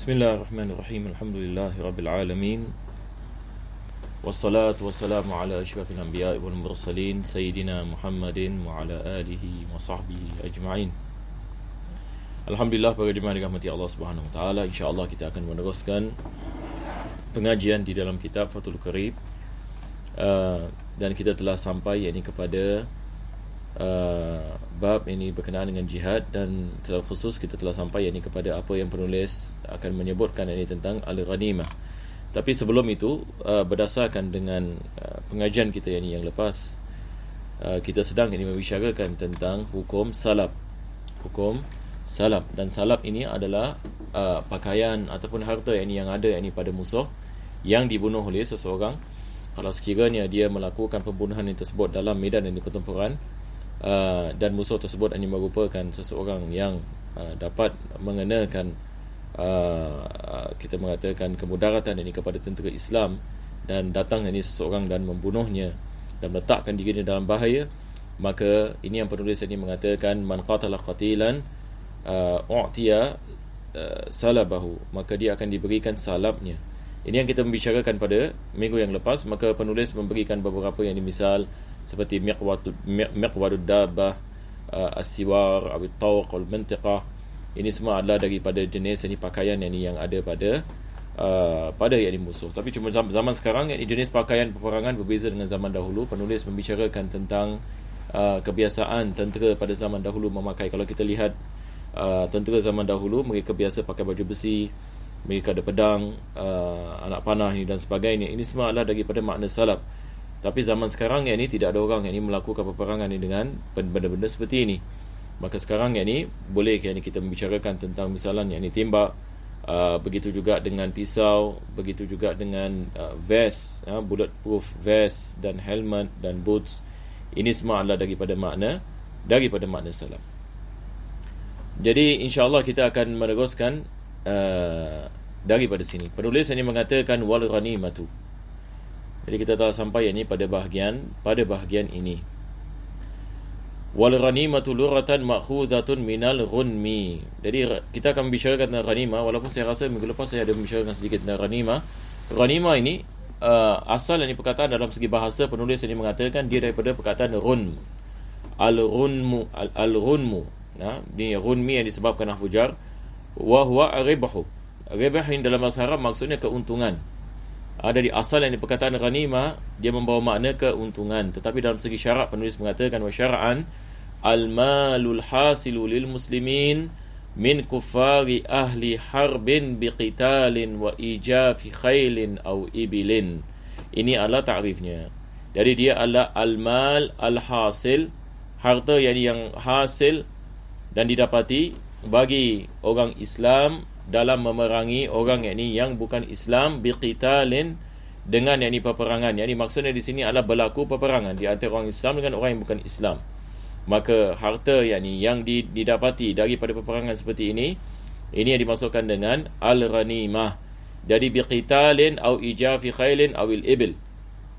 Bismillahirrahmanirrahim. Alhamdulillahirabbil alamin. Wassalatu wassalamu ala asyrafil anbiya'i wal mursalin sayyidina Muhammadin wa ala alihi wa sahbihi ajma'in. Alhamdulillah, para jemaah dirahmati Allah Subhanahu wa taala, insya-Allah kita akan meneruskan pengajian di dalam kitab Fathul Qarib. Dan kita telah sampai kepada bab ini berkenaan dengan jihad, dan secara khusus kita telah sampai kepada apa yang penulis akan menyebutkan tentang al-ghanimah. Tapi sebelum itu, berdasarkan dengan pengajian kita yang lepas, kita sedang membicarakan tentang hukum salab. Hukum salab, dan salab ini adalah pakaian ataupun harta yang ada pada musuh yang dibunuh oleh seseorang. Kalau sekiranya dia melakukan pembunuhan yang tersebut dalam medan pertempuran, dan musuh tersebut merupakan seseorang yang dapat mengenakan kita mengatakan kemudaratan kepada tentera Islam, dan datang seseorang dan membunuhnya dan meletakkan dirinya dalam bahaya, maka ini yang penulis mengatakan man qatala qatilan u'tiya salabahu, maka dia akan diberikan salabnya. Ini yang kita membicarakan pada minggu yang lepas. Maka penulis memberikan beberapa misal seperti miqwadud dabbah, as-siwar, at-tawq, al-mantiqah. Ini semua adalah daripada jenis pakaian yang ada pada musuh. Tapi cuma zaman sekarang jenis pakaian peperangan berbeza dengan zaman dahulu. Penulis membicarakan tentang kebiasaan tentera pada zaman dahulu memakai. Kalau kita lihat tentera zaman dahulu, mereka biasa pakai baju besi, mereka ada pedang, anak panah dan sebagainya. Ini semua adalah daripada makna salab. Tapi zaman sekarang tidak ada orang melakukan peperangan dengan benda-benda seperti ini. Maka sekarang boleh kita membicarakan tentang misalnya tembak, begitu juga dengan pisau, begitu juga dengan vest, bulletproof vest dan helmet dan boots. Ini semua adalah daripada makna salab. Jadi insya-Allah kita akan meneruskan daripada sini. Penulis mengatakan wal ghanimatu. Jadi kita telah sampai pada bahagian ini. Wal ghanimatu luratan ma'khudhatun minal ghunmi. Jadi kita akan membicarakan tentang ghanimah, walaupun saya rasa minggu lepas saya ada membicarakan sedikit tentang ghanimah. Ghanimah ini asal perkataan dalam segi bahasa, penulis mengatakan dia daripada perkataan ghunm. Al-ghunmu. Ini ghunmi yang disebabkan huruf jar. Wa huwa ar-ribhu. Ribah dalam bahasa Arab maksudnya keuntungan. Dari asal perkataan ghanimah, dia membawa makna keuntungan. Tetapi dalam segi syarak, penulis mengatakan wa syar'an al-malul hasilu lil muslimin min kuffari ahli harbin biqitalin wa ijafi khailin aw ibilin. Ini adalah ta'rifnya. Jadi dia adalah al-mal al-hasil, harta yang hasil dan didapati bagi orang Islam dalam memerangi orang yang bukan Islam, biqitalin, dengan peperangan. Maksudnya di sini adalah berlaku peperangan di antara orang Islam dengan orang yang bukan Islam. Maka harta yang didapati daripada peperangan seperti ini yang dimasukkan dengan al-ghanimah. Jadi biqitalin au ijafi khailin awil ibil.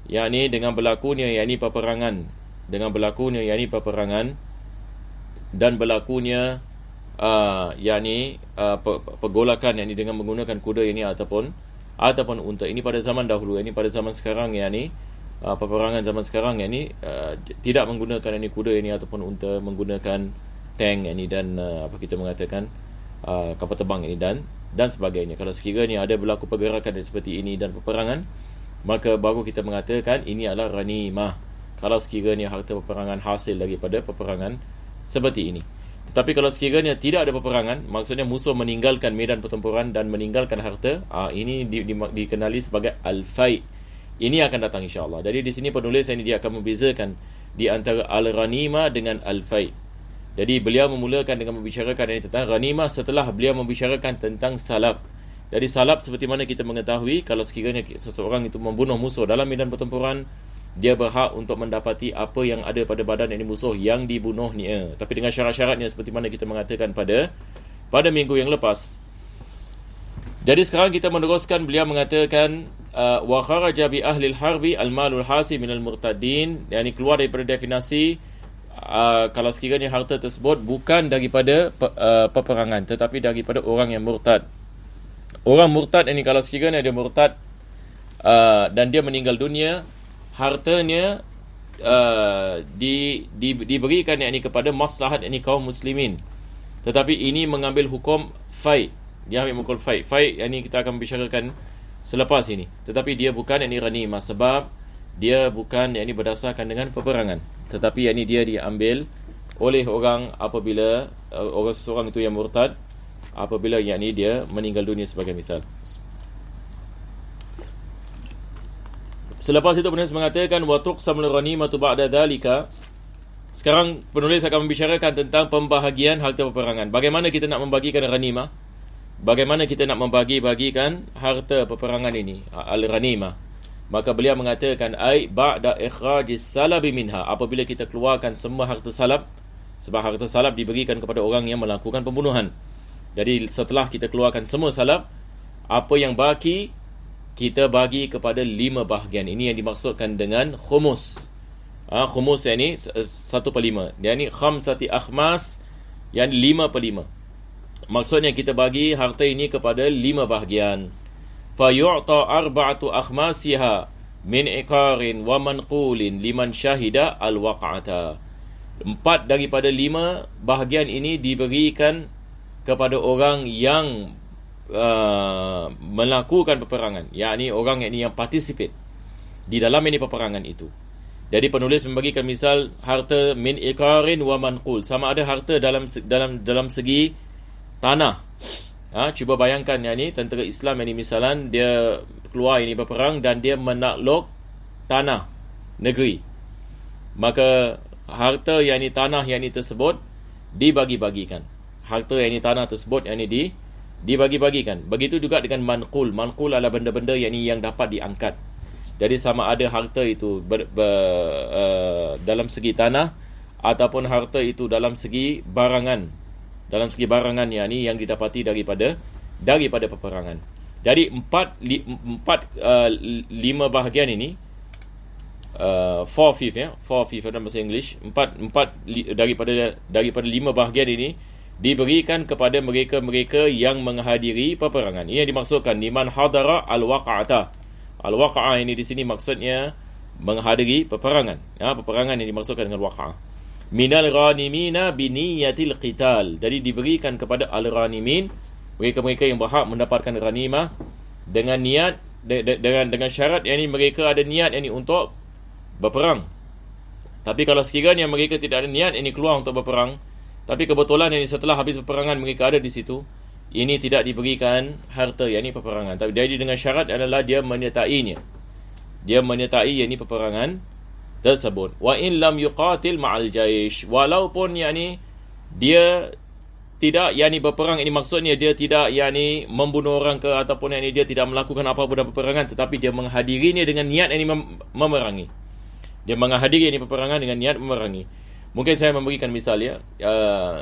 Dengan berlakunya peperangan, dan berlakunya pergolakan dengan menggunakan kuda ataupun unta. Ini pada zaman dahulu. Pada zaman sekarang peperangan zaman sekarang tidak menggunakan kuda ataupun unta, menggunakan tank dan kita mengatakan kapal terbang dan sebagainya. Kalau sekiranya ada berlaku pergerakan seperti ini dan peperangan, maka baru kita mengatakan ini adalah ghanimah. Kalau sekiranya harta peperangan hasil daripada peperangan seperti ini. Tetapi kalau sekiranya tidak ada peperangan, maksudnya musuh meninggalkan medan pertempuran dan meninggalkan harta, ini dikenali sebagai al-fai. Ini akan datang insya-Allah. Jadi di sini penulis dia akan membezakan di antara al-ghanimah dengan al-fai. Jadi beliau memulakan dengan membicarakan tentang ghanimah setelah beliau membicarakan tentang salab. Jadi salab seperti mana kita mengetahui, kalau sekiranya seseorang itu membunuh musuh dalam medan pertempuran, dia berhak untuk mendapati apa yang ada pada badan musuh yang dibunuhnya. Tapi dengan syarat-syaratnya seperti mana kita mengatakan pada minggu yang lepas. Jadi sekarang kita meneruskan. Beliau mengatakan wa kharaja bi ahli al-harbi al-malul hasi minal murtadin. Keluar daripada definisi kalau sekiranya harta tersebut bukan daripada peperangan tetapi daripada orang yang murtad. Orang murtad ini kalau sekiranya dia murtad dan dia meninggal dunia, hartanya diberikan yakni kepada maslahat yakni kaum muslimin. Tetapi ini mengambil hukum fai. Dia ambil hukum fai. Fai yakni kita akan bicarakan selepas ini. Tetapi dia bukan yakni ghanimah, sebab dia bukan yakni berdasarkan dengan peperangan. Tetapi yakni dia diambil oleh orang apabila orang seseorang itu yang murtad, apabila yakni dia meninggal dunia sebagai misal. Selepas itu penulis mengatakan wa tuqsamul ghanimatu ba'da dzalika. Sekarang penulis akan membicarakan tentang pembahagian harta peperangan. Bagaimana kita nak membagikan ghanimah? Bagaimana kita nak membagi-bagikan harta peperangan ini, al-ghanimah? Maka beliau mengatakan ai ba'da ikhrajis salabi minha, apabila kita keluarkan semua harta salab, sebab harta salab diberikan kepada orang yang melakukan pembunuhan. Jadi setelah kita keluarkan semua salab, apa yang baki kita bagi kepada 5 bahagian. Ini yang dimaksudkan dengan khumus. Khumus yang ni 1/5. Yang ni khamsati akhmas, yang 5/5. Maksudnya kita bagi harta ini kepada 5 bahagian. Fa yu'ta arba'atu akhmasiha min iqarin wa manqulin liman syahida al-waq'ata. 4 daripada 5 bahagian ini diberikan kepada orang yang melakukan peperangan, yakni orang yang participate di dalam ini peperangan itu. Jadi penulis membagikan misal harta min iqarin wa manqul, sama ada harta dalam segi tanah. Cuba bayangkan yakni tentera Islam ini misalan dia keluar ini berperang dan dia menakluk tanah negeri. Maka harta yakni tanah yakni tersebut dibagi-bagikan. Harta yakni tanah tersebut yakni dibagi-bagikan. Begitu juga dengan manqul. Manqul adalah benda-benda yang dapat diangkat. Jadi sama ada harta itu dalam segi tanah ataupun harta itu dalam segi barangan. Dalam segi barangan yang didapati daripada peperangan. Jadi 5 bahagian ini 4/5 4/5 dalam bahasa English. 4 daripada 5 bahagian ini diberikan kepada mereka-mereka yang menghadiri peperangan. Ini yang dimaksudkan liman hadara al-waqa'ata. Al-waqa'ah ini di sini maksudnya menghadiri peperangan. Peperangan yang dimaksudkan dengan waqa'ah. Minal ghanimina biniyatil qital. Jadi diberikan kepada al-ghanimin, mereka-mereka yang berhak mendapatkan ghanimah dengan niat dengan syarat yakni mereka ada niat yakni untuk berperang. Tapi kalau sekiranya mereka tidak ada niat yakni keluar untuk berperang, tapi kebetulan ini setelah habis peperangan mereka ada di situ, ini tidak diberikan harta yakni peperangan. Tapi jadi dengan syarat adalah dia menyertainya. Dia menyertai yakni peperangan tersebut. Wa in lam yuqatil ma'al jaish, walaupun yakni dia tidak yakni berperang, ini maksudnya dia tidak yakni membunuh orang ke ataupun yakni dia tidak melakukan apa-apa dalam peperangan, tetapi dia menghadirinya dengan niat yakni memerangi. Dia menghadiri yakni peperangan dengan niat memerangi. Mungkin saya memberikan misal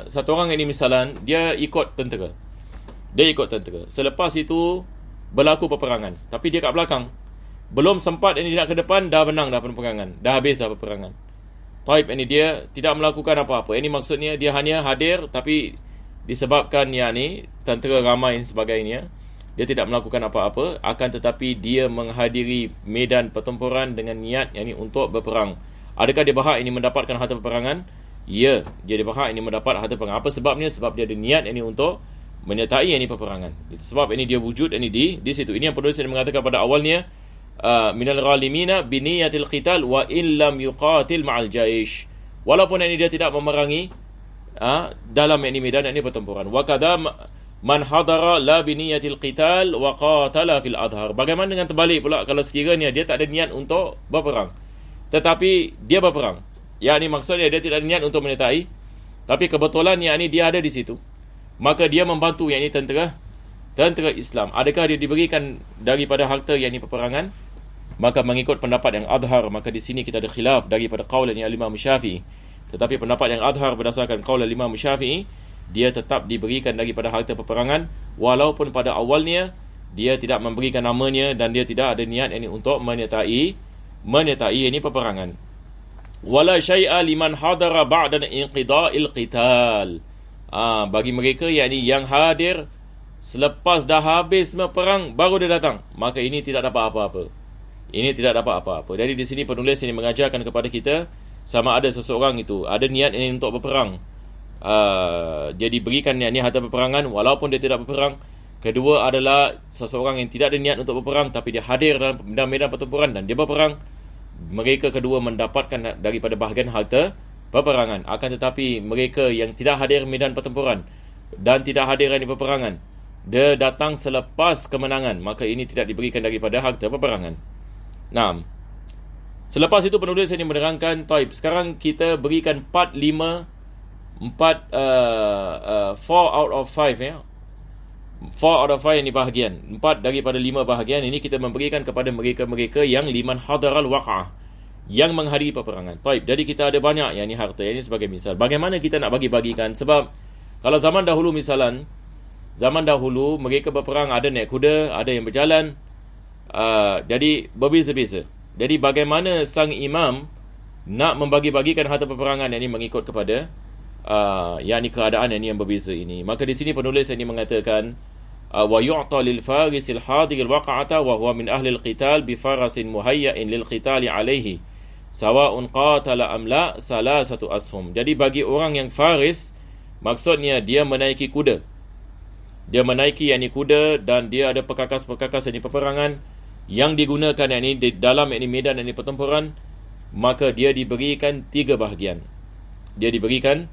satu orang ini misalan dia ikut tentera. Selepas itu berlaku peperangan, tapi dia kat belakang. Belum sempat ini nak ke depan dah menang dah peperangan. Dah habis dah peperangan. Taib ini dia tidak melakukan apa-apa. Ini maksudnya dia hanya hadir, tapi disebabkan yakni tentera ramai dan sebagainya, dia tidak melakukan apa-apa, akan tetapi dia menghadiri medan pertempuran dengan niat yakni untuk berperang. Adakah dia berhak ini mendapatkan harta peperangan? Ya, dia berhak ini mendapat harta peperangan. Apa sebabnya? Sebab dia ada niat ini untuk menyertai ini peperangan. Itu sebab ini dia wujud ini di situ. Ini yang penulis mengatakan pada awalnya minal ghalimina biniyatil qital wa illam yuqatil ma'al jaish. Walaupun ini dia tidak memerangi dalam ini medan ini pertempuran. Wa kadza man hadara la biniyatil qital wa qatala fil adhar. Bagaimana dengan terbalik pula kalau sekiranya dia tak ada niat untuk berperang, tetapi dia berperang. Yakni maksudnya dia tidak ada niat untuk menyertai, tapi kebetulan yakni dia ada di situ. Maka dia membantu yakni tentera Islam. Adakah dia diberikan daripada harta yakni peperangan? Maka mengikut pendapat yang adhar, maka di sini kita ada khilaf daripada qaul yang Imam Syafi'i. Tetapi pendapat yang adhar berdasarkan qaul Imam Syafi'i, dia tetap diberikan daripada harta peperangan walaupun pada awalnya dia tidak memberikan namanya dan dia tidak ada niat yakni untuk menyertai ini peperangan. Wala syai'a liman hadara ba'da inqida'il qital. Bagi mereka yakni yang hadir selepas dah habis semua perang baru dia datang, maka ini tidak dapat apa-apa. Ini tidak dapat apa-apa. Jadi di sini penulis ini mengajarkan kepada kita, sama ada seseorang itu ada niat ini untuk berperang, dia diberikan niat harta peperangan walaupun dia tidak berperang. Kedua adalah seseorang yang tidak ada niat untuk berperang tapi dia hadir dalam medan pertempuran dan dia berperang. Mereka kedua mendapatkan daripada bahagian harta peperangan. Akan tetapi mereka yang tidak hadir medan pertempuran dan tidak hadir di peperangan, dia datang selepas kemenangan, maka ini tidak diberikan daripada harta peperangan. Nah, selepas itu penulis ini menerangkan, sekarang kita berikan 4 out of 5 ya. 4 out of 5 ini bahagian. 4 daripada 5 bahagian ini kita memberikan kepada mereka-mereka yang liman hadaral waqa'ah, yang menghadiri peperangan. Jadi kita ada banyak yang ini harta. Ini sebagai misal. Bagaimana kita nak bagi-bagikan? Sebab kalau zaman dahulu misalan, zaman dahulu mereka berperang, ada naik kuda, ada yang berjalan. Jadi berbeza-beza. Jadi bagaimana sang imam nak membagi-bagikan harta peperangan yang ini mengikut kepada yakni keadaan yang berbeza ini. Maka di sini penulis ini mengatakan wa yu'ta lil farisil hadir waqa'ata wa huwa min ahli al-qital bi farasin muhayya'in lil qitali alayhi sawa'un qatala am la salasatu ashum. Jadi bagi orang yang faris, maksudnya dia menaiki kuda. Dia menaiki yakni kuda dan dia ada perkakas-perkakas yakni peperangan yang digunakan yakni di dalam yakni medan yakni pertempuran, maka dia diberikan 3 bahagian. Dia diberikan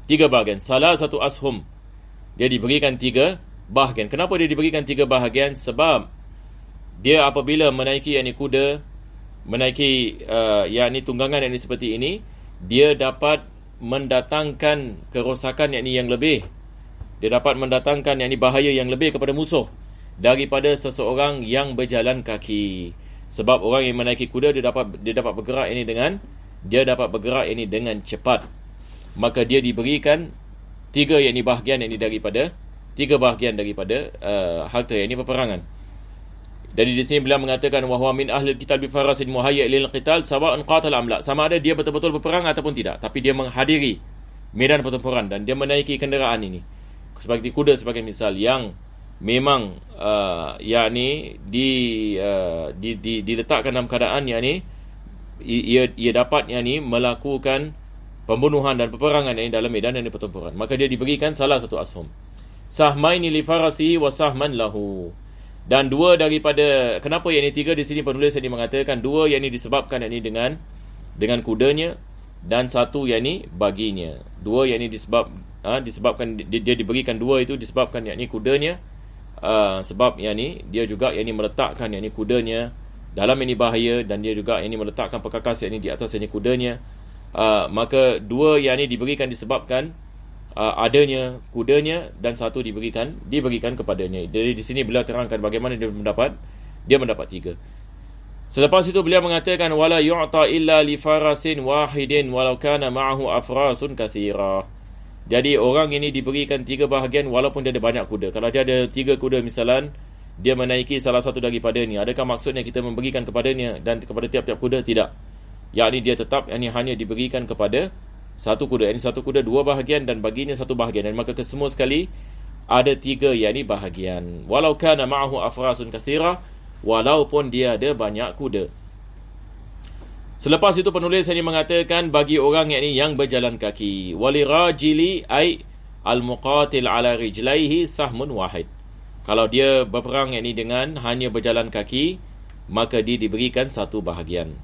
3 bahagian. Salah satu ashum. Dia diberikan 3 bahagian. Kenapa dia diberikan 3 bahagian? Sebab dia apabila menaiki yakni kuda, menaiki yakni tunggangan yakni seperti ini, dia dapat mendatangkan kerosakan yakni yang lebih. Dia dapat mendatangkan yakni bahaya yang lebih kepada musuh daripada seseorang yang berjalan kaki. Sebab orang yang menaiki kuda dia dapat bergerak ini dengan cepat. Maka dia diberikan 3 yakni bahagian yakni daripada 3 bahagian daripada harta yakni peperangan. Jadi di sini beliau mengatakan wa huwa min ahli al-qital bi farasin muhayya' lil qital sawa'un qatala am la. Sama ada dia betul-betul berperang ataupun tidak, tapi dia menghadiri medan pertempuran dan dia menaiki kenderaan ini. Seperti kuda sebagai misal yang memang yakni diletakkan dalam keadaan yakni ia dapat yakni melakukan pembunuhan dan peperangan yakni dalam medan yakni pertempuran, maka dia diberikan salah satu ashum. Sahmaini li farasihi wa sahman lahu. Dan 2 daripada, kenapa yakni 3 di sini penulis ini mengatakan 2 yakni disebabkan yakni dengan kudanya dan 1 yakni baginya. 2 yakni disebabkan dia diberikan 2 itu disebabkan yakni kudanya, sebab yakni dia juga yakni meletakkan yakni kudanya dalam yakni bahaya dan dia juga yakni meletakkan perkakas yakni di atas yakni kudanya. Maka 2 yakni diberikan disebabkan adanya kudanya dan 1 diberikan kepadanya. Jadi di sini beliau terangkan bagaimana dia mendapat 3. Selepas itu beliau mengatakan wala yu'ta illa li farasin wahidin walau kana ma'ahu afrasun katsira. Jadi orang ini diberikan 3 bahagian walaupun dia ada banyak kuda. Kalau dia ada 3 kuda misalan, dia menaiki salah satu daripadanya, adakah maksudnya kita memberikan kepadanya dan kepada tiap-tiap kuda? Tidak. Yakni dia tetap hanya diberikan kepada 1 kuda. Ini 1 kuda 2 bahagian dan baginya 1 bahagian. Dan maka kesemua sekali ada 3 yakni bahagian. Walau kana ma'ahu afrasun katsira, walaupun dia ada banyak kuda. Selepas itu penulis ini mengatakan bagi orang yakni yang berjalan kaki, walirajili ay al-muqatil ala rijlaihi sahmun wahid. Kalau dia berperang yakni dengan hanya berjalan kaki, maka dia diberikan 1 bahagian.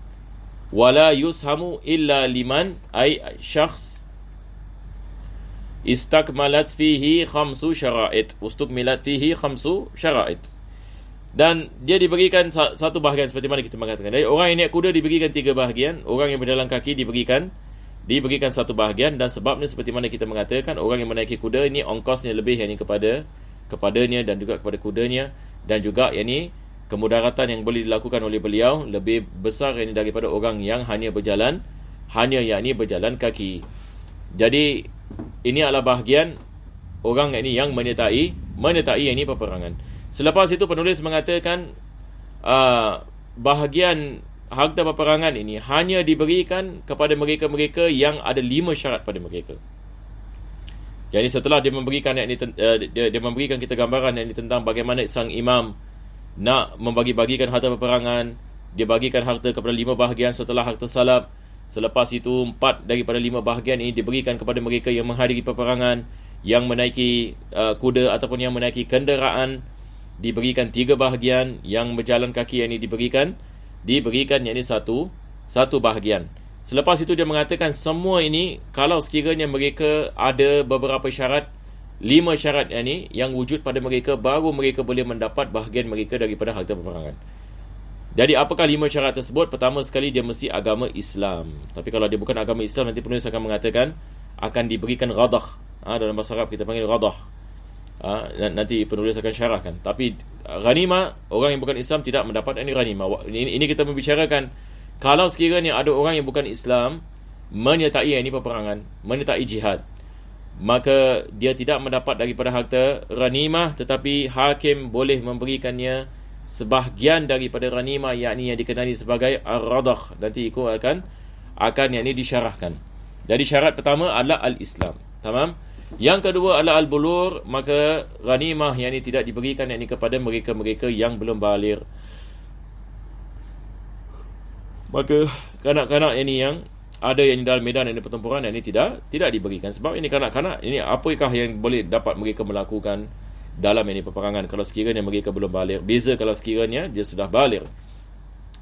Wala yushamu illa liman ay syakhs istakmalat fihi khamsu syara'id. Ustukmilat fihi khamsu syara'id. Dan dia diberikan 1 bahagian seperti mana kita mengatakan. Jadi orang yang naik kuda diberikan 3 bahagian, orang yang berjalan kaki diberikan 1 bahagian. Dan sebabnya seperti mana kita mengatakan, orang yang menaiki kuda ini ongkosnya lebih yakni kepadanya dan juga kepada kudanya, dan juga yakni kemudaratan yang boleh dilakukan oleh beliau lebih besar yakni daripada orang yang hanya berjalan kaki. Jadi ini adalah bahagian orang yakni yang menyertai yakni peperangan. Selepas itu penulis mengatakan bahagian harta peperangan ini hanya diberikan kepada mereka-mereka yang ada 5 syarat pada mereka. Yang ini setelah dia memberikan dia memberikan kita gambaran yang ini tentang bagaimana sang imam nak membagi-bagikan harta peperangan. Dia bagikan harta kepada 5 bahagian setelah harta salab. Selepas itu 4 daripada 5 bahagian ini diberikan kepada mereka yang menghadiri peperangan, yang menaiki kuda ataupun yang menaiki kenderaan. Diberikan 3 bahagian, yang berjalan kaki yang ini diberikan yang ini satu bahagian. Selepas itu dia mengatakan semua ini kalau sekiranya mereka ada beberapa syarat, 5 syarat yang ini yang wujud pada mereka, baru mereka boleh mendapat bahagian mereka daripada harta peperangan. Jadi apakah 5 syarat tersebut? Pertama sekali, dia mesti agama Islam. Tapi kalau dia bukan agama Islam, nanti penulis akan mengatakan akan diberikan ghadah. Dalam bahasa Arab kita panggil ghadah. Nanti penulis akan syarahkan. Tapi ghanimah, orang yang bukan Islam tidak mendapat ini ghanimah. Ini kita membicarakan kalau sekiranya ada orang yang bukan Islam menyertai ini peperangan, menyertai jihad, maka dia tidak mendapat daripada harta ghanimah, tetapi hakim boleh memberikannya sebahagian daripada ghanimah, yakni yang dikenali sebagai ar-radah. Nanti ikut akan yang ini disyarahkan. Jadi syarat pertama adalah al-Islam. Tamam? Yang kedua adalah al-bulur, maka ghanimah yang ini tidak diberikan yang ini kepada mereka-mereka yang belum baligh. Maka kanak-kanak ini yang ada yang dalam medan ini pertempuran yang ini tidak diberikan. Sebab ini kanak-kanak ini apakah yang boleh dapat mereka melakukan dalam ini peperangan kalau sekiranya mereka belum baligh. Beza kalau sekiranya dia sudah baligh,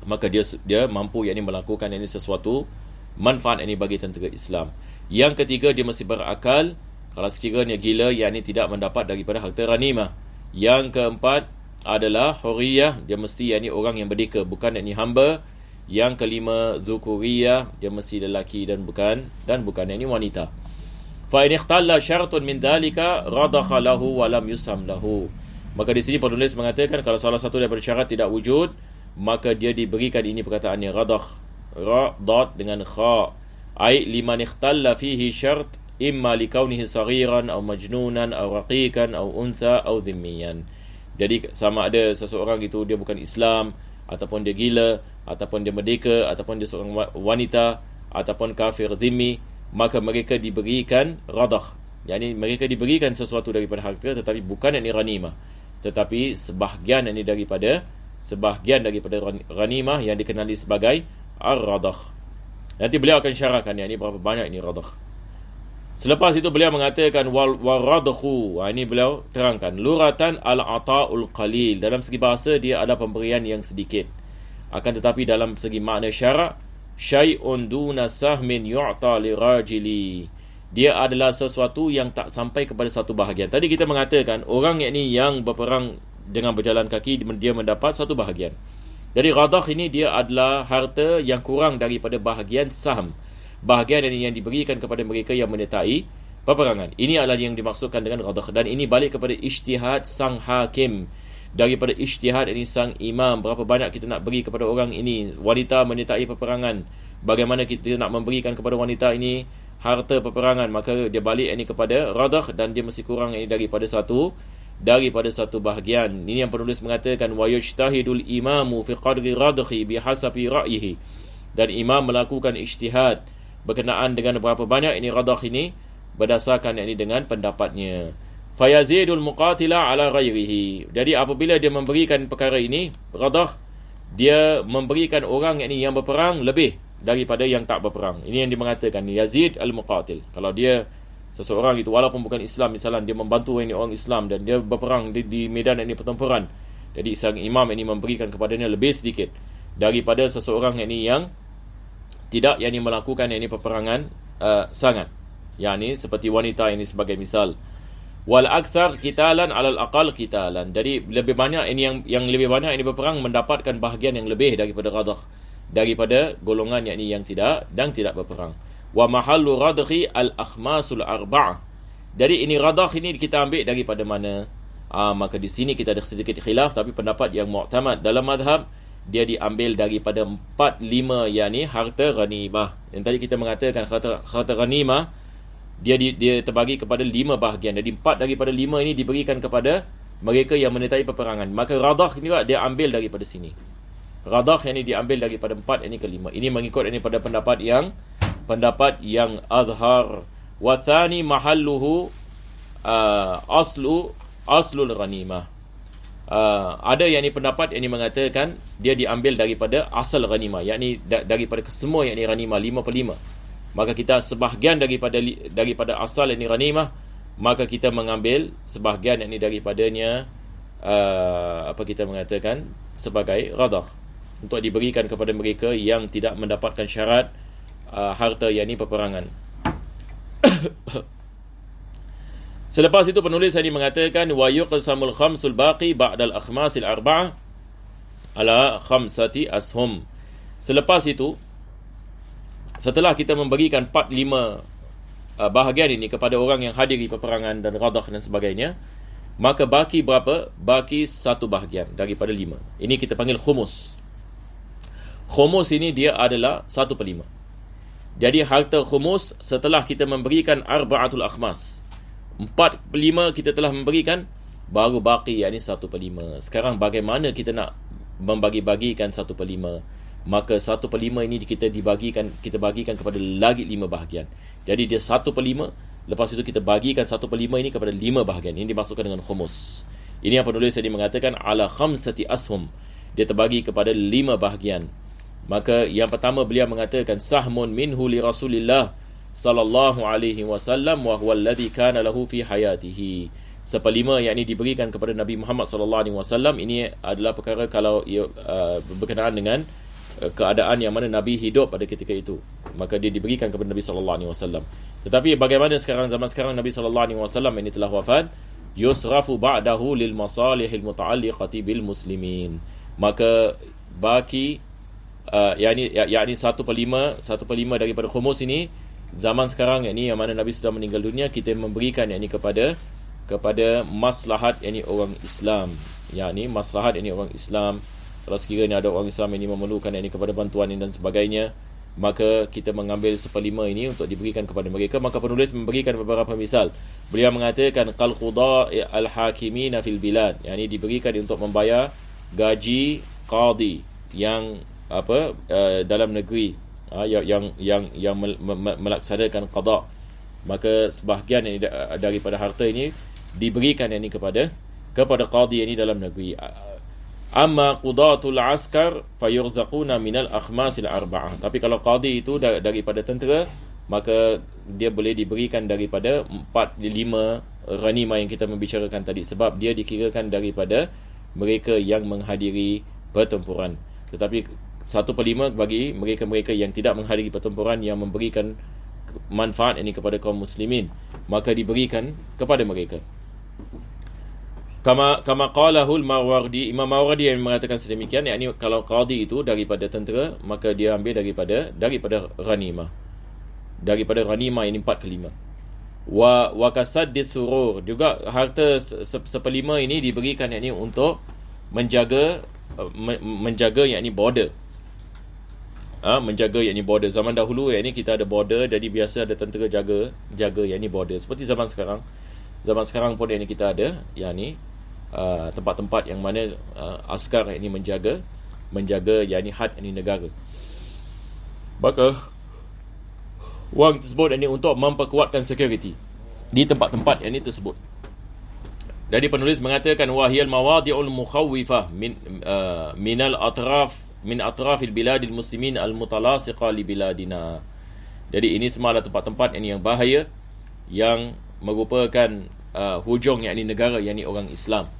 maka dia mampu yakni melakukan ini sesuatu manfaat ini bagi tentera Islam. Yang ketiga, dia mesti berakal. Kalau sekiranya gila, yakni tidak mendapat daripada harta ghanimah. Yang keempat adalah huriyah, dia mesti yakni orang yang merdeka, bukan yakni hamba. Yang kelima, zukuriyah, dia mesti lelaki dan bukan yakni wanita. Fa in ikhtalla syartun min dhalika radakha lahu wa lam yusam lahu. Maka di sini penulis mengatakan kalau salah satu daripada syarat tidak wujud, maka dia diberikan ini perkataannya radakh, ra dad dengan kha, ai liman ikhtalla fihi syart imma likaunihi saghiran aw majnunan aw raqiqan aw untha aw dhimmiyan. Jadi sama ada seseorang itu dia bukan Islam, ataupun dia gila, ataupun dia merdeka, ataupun dia seorang wanita, ataupun kafir dhimmi, maka mereka diberikan radah. Yani mereka diberikan sesuatu daripada harta, tetapi bukan yang ghanimah, tetapi sebahagian yang daripada ghanimah yang dikenali sebagai ar-radah. Nanti beliau akan syarahkan yang ini berapa banyak ini radah. Selepas itu beliau mengatakan wal radhu. Ini beliau terangkan luratan al-ata'ul qalil. Dalam segi bahasa dia ada pemberian yang sedikit. Akan tetapi dalam segi makna syarak, syai'un duna sahmin yu'ta lirajili, dia adalah sesuatu yang tak sampai kepada satu bahagian. Tadi kita mengatakan orang yang berperang dengan berjalan kaki, dia mendapat satu bahagian. Jadi ghadah ini dia adalah harta yang kurang daripada bahagian sahm, bahagian yang diberikan kepada mereka yang menyertai peperangan. Ini adalah yang dimaksudkan dengan ghadah. Dan ini balik kepada ijtihad sang hakim, daripada ijtihad ini sang imam, berapa banyak kita nak beri kepada orang ini. Wanita menyertai peperangan, bagaimana kita nak memberikan kepada wanita ini harta peperangan, maka dia balik ini kepada radah, dan dia mesti kurang ini daripada satu bahagian. Ini yang penulis mengatakan wa yajtahidul imamu fi qadri radhi bihasabi ra'yihi, dan imam melakukan ijtihad berkenaan dengan berapa banyak ini radah ini berdasarkan ini dengan pendapatnya. Fayazidul muqatila ala ghairihi. Jadi apabila dia memberikan perkara ini radah, dia memberikan orang yang berperang lebih daripada yang tak berperang. Ini yang dimengatakan yazid al-muqatil. Kalau dia seseorang itu walaupun bukan Islam, misalnya dia membantu ini orang Islam dan dia berperang di medan ini pertempuran, jadi sang imam ini memberikan kepadanya lebih sedikit daripada seseorang yang tidak melakukan peperangan sangat. Yakni seperti wanita ini sebagai misal. Wal aktsar qitalan 'alal aqal qitalan. Jadi lebih banyak ini yang lebih banyak ini berperang mendapatkan bahagian yang lebih daripada radah, daripada golongan yang tidak berperang. Wa mahallu radhi al-akhmasul arba'ah. Jadi ini radah ini kita ambil daripada mana? Maka di sini kita ada sedikit khilaf, tapi pendapat yang mu'tamad dalam mazhab dia diambil daripada 4-5 yakni harta ghanimah. Yang tadi kita mengatakan harta ghanimah dia terbagi kepada 5 bahagian. Jadi 4 daripada 5 ini diberikan kepada mereka yang menyertai peperangan. Maka radah ini dia ambil daripada sini. Radah yang ini diambil daripada 4 ini ke 5. Ini mengikut ini pada pendapat yang azhar. Wa thani mahalluhu aslul ghanimah. Ada yang ni pendapat yang ni mengatakan dia diambil daripada asal ghanimah, yakni daripada kesemua yakni ghanimah 5/5. Maka kita sebahagian daripada asal yakni ghanimah, maka kita mengambil sebahagian yakni daripadanya apa kita mengatakan sebagai ghadah untuk diberikan kepada mereka yang tidak mendapatkan syarat harta yakni peperangan. Selepas itu penulis ini mengatakan wa yuqsamul khamsul baqi ba'dal akhmasil arba'ah ala khamsati ashum. Selepas itu, setelah kita memberikan 4/5 bahagian ini kepada orang yang hadiri peperangan dan ghadah dan sebagainya, maka baki berapa? Baki 1 bahagian daripada 5. Ini kita panggil khumus. Khumus ini dia adalah 1/5. Jadi harta khumus setelah kita memberikan arba'atul akhmas, 4/5 kita telah memberikan, baru baki yakni 1/5. Sekarang bagaimana kita nak membagi-bagikan 1/5? Maka 1/5 ini kita bagikan kepada lagi 5 bahagian. Jadi dia 1/5, lepas itu kita bagikan 1/5 ini kepada 5 bahagian. Ini dimasukkan dengan khumus. Ini yang penulis tadi mengatakan ala khamsati ashum. Dia terbagi kepada 5 bahagian. Maka yang pertama beliau mengatakan sahmun minhu li Rasulillah sallallahu alaihi wasallam wa huwa alladhi kana lahu fi hayatihi. 1/5 yakni diberikan kepada Nabi Muhammad sallallahu alaihi wasallam. Ini adalah perkara kalau ia berkenaan dengan keadaan yang mana Nabi hidup pada ketika itu, maka dia diberikan kepada Nabi sallallahu alaihi wasallam. Tetapi bagaimana sekarang, zaman sekarang Nabi sallallahu alaihi wasallam ini telah wafat, yusrafu ba'dahu lil masalihil muta'alliqati bil muslimin. Maka baki yakni 1/5 daripada khumus ini zaman sekarang yakni yang mana Nabi sudah meninggal dunia, kita memberikan yakni kepada maslahat yakni orang Islam, yakni maslahat yakni orang Islam. Kalau sekiranya ada orang Islam ini memerlukan yakni kepada bantuan ini dan sebagainya, maka kita mengambil 1/5 ini untuk diberikan kepada mereka. Maka penulis memberikan beberapa misal. Beliau mengatakan qal qudha al-hakimina fil bilad, yakni diberikan untuk membayar gaji qadi yang dalam negeri, yang melaksanakan qada. Maka sebahagian ini daripada harta ini diberikan ini kepada qadi ini dalam negeri. Amma qudatul askar fayurzaquna minal akhmasil arba'ah. Tapi kalau qadi itu daripada tentera, maka dia boleh diberikan daripada 4/5 ghanimah yang kita membicarakan tadi, sebab dia dikirakan daripada mereka yang menghadiri pertempuran. Tetapi 1/5 bagi mereka-mereka yang tidak menghadiri pertempuran, yang memberikan manfaat ini kepada kaum muslimin, maka diberikan kepada mereka. Kama qalahu al-Mawardi, Imam Mawardi yang mengatakan sedemikian, yakni kalau qadi itu daripada tentera, maka dia ambil daripada ghanimah. Daripada ghanimah ini 4/5. Wa kasaddis surur, juga harta 1/5 ini diberikan yakni untuk menjaga yakni border. Menjaga yakni border. Zaman dahulu yakni kita ada border, jadi biasa ada tentera jaga yakni border. Seperti zaman sekarang. Zaman sekarang pun yakni kita ada yakni tempat-tempat yang mana askar yakni menjaga yakni had yakni negara. Maka wang tersebut yakni untuk memperkuatkan security di tempat-tempat yakni tersebut. Jadi penulis mengatakan wahiyal mawadi'ul mukhawwifah minal atrafil biladil muslimin al-mutalasiqa li biladina. Jadi ini semua adalah tempat-tempat yang bahaya, yang merupakan hujung yakni negara yakni orang Islam.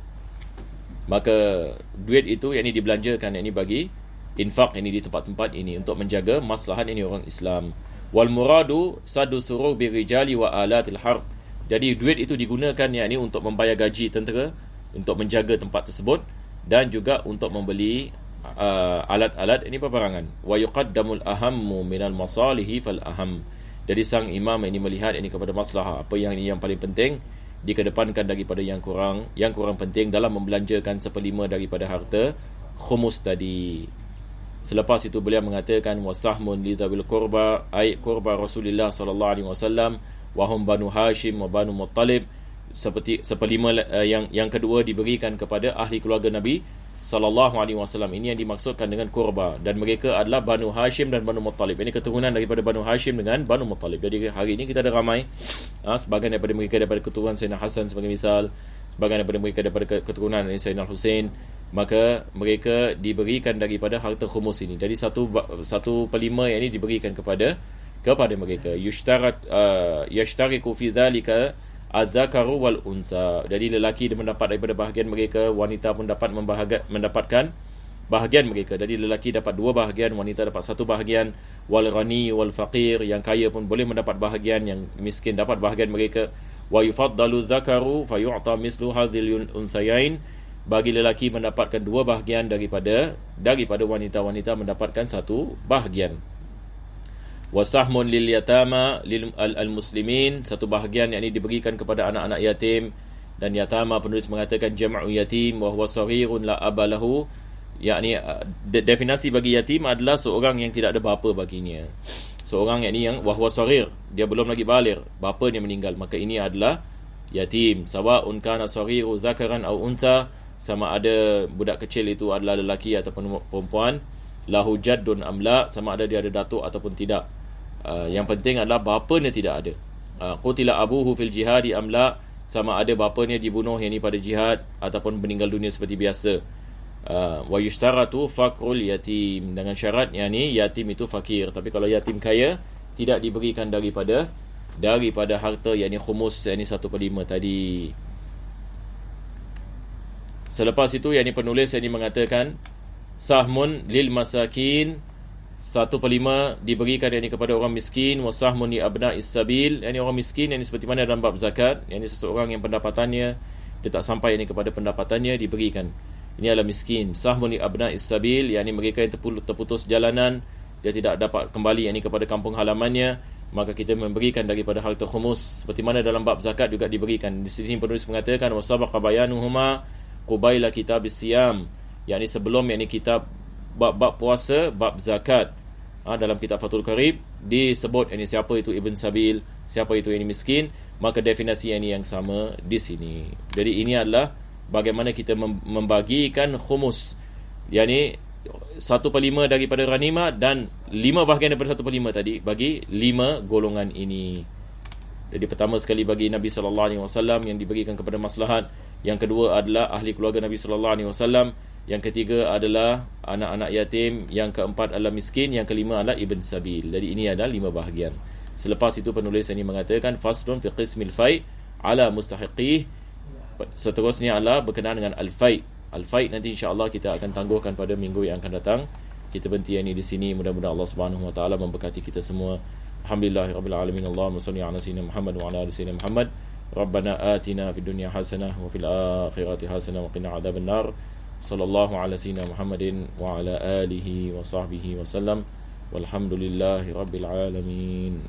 Maka duit itu yakni dibelanjakan yakni bagi infak yakni di tempat-tempat ini untuk menjaga maslahat yakni orang Islam. Wal muradu sadu surur bi rijali wa alatil harb. Jadi duit itu digunakan yakni untuk membayar gaji tentera, untuk menjaga tempat tersebut, dan juga untuk membeli alat-alat ini peperangan. Wa yuqaddamul ahammu minal masalihi fal aham. Jadi sang imam ini melihat ini kepada masalah apa yang paling penting, dikedepankan daripada yang kurang penting dalam membelanjakan 1/5 daripada harta khumus tadi. Selepas itu beliau mengatakan wasahmun li zawil qurba ay qurba Rasulullah sallallahu alaihi wasallam wa hum banu Hashim wa banu Muttalib. Seperti 1/5 yang kedua diberikan kepada ahli keluarga Nabi sallallahu alaihi wasallam. Ini yang dimaksudkan dengan kurba, dan mereka adalah Banu Hashim dan Banu Muttalib. Ini keturunan daripada Banu Hashim dengan Banu Muttalib. Jadi hari ini kita ada ramai sebahagian daripada mereka daripada keturunan Sayyidina Hasan sebagai misal, sebahagian daripada mereka daripada keturunan Sayyidina Hussein. Maka mereka diberikan daripada harta khumus ini. Jadi 1/5 yang ini diberikan kepada mereka. Yashtariku fi dhalika az-zakaru wal unsa. Jadi lelaki dia mendapat daripada bahagian mereka, wanita pun dapat mendapatkan bahagian mereka. Jadi lelaki dapat 2 bahagian, wanita dapat 1 bahagian. Wal ghani wal faqir, yang kaya pun boleh mendapat bahagian, yang miskin dapat bahagian mereka. Wa yufaddalu az-zakaru fa yu'ta mislu hadhil unsayain. Bagi lelaki mendapatkan 2 bahagian daripada wanita mendapatkan 1 bahagian. Wasahmun lil yatama lil muslimin, 1 bahagian yang ini diberikan kepada anak-anak yatim. Dan yatama, penulis mengatakan jam'u yatim wa huwa saghirun la abalahu, yakni definisi bagi yatim adalah seorang yang tidak ada bapa baginya. Seorang yang wa huwa saghir, dia belum lagi baligh, bapa dia meninggal, maka ini adalah yatim. Sawa'un kana saghiru zakaran aw unta, sama ada budak kecil itu adalah lelaki ataupun perempuan. Lahu jaddun amla, sama ada dia ada datuk ataupun tidak. Yang penting adalah bapanya tidak ada. Qutila abuhu fil jihadi amla, sama ada bapanya dibunuh yang ini pada jihad ataupun meninggal dunia seperti biasa. Wa yushtaratu faqrul yatim, dengan syarat yang ni yatim itu fakir. Tapi kalau yatim kaya tidak diberikan daripada harta yang ni khumus, yang ni 1/5 tadi. Selepas itu yang ni penulis yang ni mengatakan sahmun lil masakin, 1/5 diberikan yang ni kepada orang miskin. Wa sahmun li abna'is sabil, yang ni orang miskin, yang ni seperti mana dalam bab zakat, yang ni seseorang yang pendapatannya dia tak sampai yang ni kepada pendapatannya diberikan. Ini adalah miskin. Sahmun li abna'is sabil, yang ni mereka yang terputus jalanan, dia tidak dapat kembali yang ni kepada kampung halamannya, maka kita memberikan daripada harta khumus seperti mana dalam bab zakat juga diberikan. Di sini penulis mengatakan wa sabaqa bayanuhuma qubaila kitabis siyam, yakni sebelum yakni kitab bab puasa, bab zakat. Dalam kitab Fathul Qarib disebut yakni siapa itu ibn sabil, siapa itu yang miskin, maka definisi yang sama di sini. Jadi ini adalah bagaimana kita membagikan khumus, yakni 1/5 daripada ghanimah dan 5 bahagian daripada 1/5 tadi bagi 5 golongan ini. Jadi pertama sekali bagi Nabi sallallahu alaihi wasallam yang diberikan kepada maslahat. Yang kedua adalah ahli keluarga Nabi sallallahu alaihi wasallam. Yang ketiga adalah anak-anak yatim. Yang keempat adalah miskin. Yang kelima adalah ibn sabil. Jadi ini adalah 5 bahagian. Selepas itu penulis ini mengatakan faslun fi qismil fai' ala mustahiqih. Seterusnya adalah berkenaan dengan al-fai'. Al-fai' nanti insya-Allah kita akan tangguhkan pada minggu yang akan datang. Kita berhenti ini di sini. Mudah-mudahan Allah Subhanahu wa taala memberkati kita semua. Alhamdulillahirabbil alamin. Allahumma shalli ala sayyidina Muhammad wa ala ali sayyidina Muhammad. Rabbana atina fid dunya hasanah wa fil akhirati hasanah wa qina adzabannar. Sallallahu ala sayyidina Muhammadin wa ala alihi wa sahbihi wa sallam. Walhamdulillahi rabbil alamin.